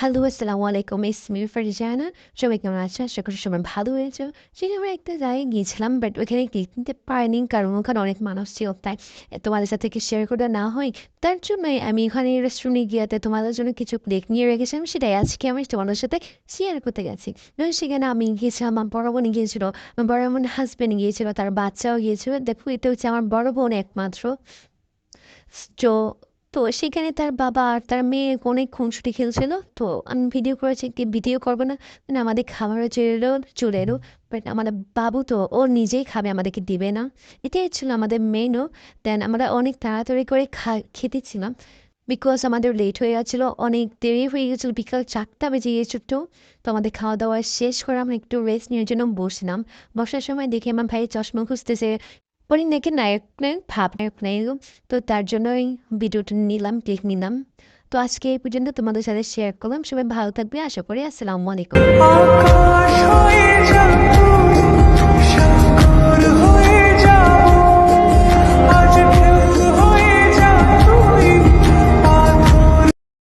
Hello, আসসালামু আলাইকুম। It's me Farzana. সবাই কেমন আছো? আশা করি সবাই ভালো হয়েছো। সেখানে আমরা একটা জায়গায় গিয়েছিলাম, বাট ওইখানে ক্লিক নিতে পারিনি কারণ ওখানে অনেক মানুষ ছিল। তাই তোমাদের সাথে কি শেয়ার করে না হয়, তার জন্যই আমি এখানে রেস্টুরেন্টে গিয়েতে তোমাদের জন্য কিছু ক্লিক নিয়ে রেখেছিলাম, সেটাই আজকে আমি তোমাদের সাথে শেয়ার করতে গেছি। এবং সেখানে আমি গিয়েছিলাম, আমার বড় বোন গিয়েছিল, আমার বড় বোন হাজবেন্ড গিয়েছিল, তার বাচ্চাও গিয়েছিল। দেখো, এটা হচ্ছে আমার বড় বোন একমাত্র। তো তো সেখানে তার বাবা আর তার মেয়ে অনেক খুনসুটি খেলছিল। তো আমি ভিডিও করেছি, কি ভিডিও করবো না, মানে আমাদের খাবারও চলে এলো। বাট আমাদের বাবু তো ও নিজেই খাবে, আমাদেরকে দিবে না। এটাই ছিল আমাদের মেনু। দেন আমরা অনেক তাড়াতাড়ি করে খেতেছিলাম, বিকজ আমাদের লেট হয়ে গেছিলো, অনেক দেরি হয়ে গেছিলো, বিকাল 4টা বেজে গিয়েছিল। তো আমাদের খাওয়া দাওয়া শেষ করে আমরা একটু রেস্ট নেওয়ার জন্য বসছিলাম। বসার সময় দেখি আমার ভাই চশমা খুঁজতেছে, পরে নাকি নায়ক নায়ক ভাব নায়ক নায়ক। তো তার জন্যই ভিডিওটা নিলাম, ক্লিক নিলাম। তো আজকে এই পর্যন্ত তোমাদের সাথে শেয়ার করলাম। সবাই ভালো থাকবে আশা করি। আসসালামু আলাইকুম। আকাশ হয়ে যাবে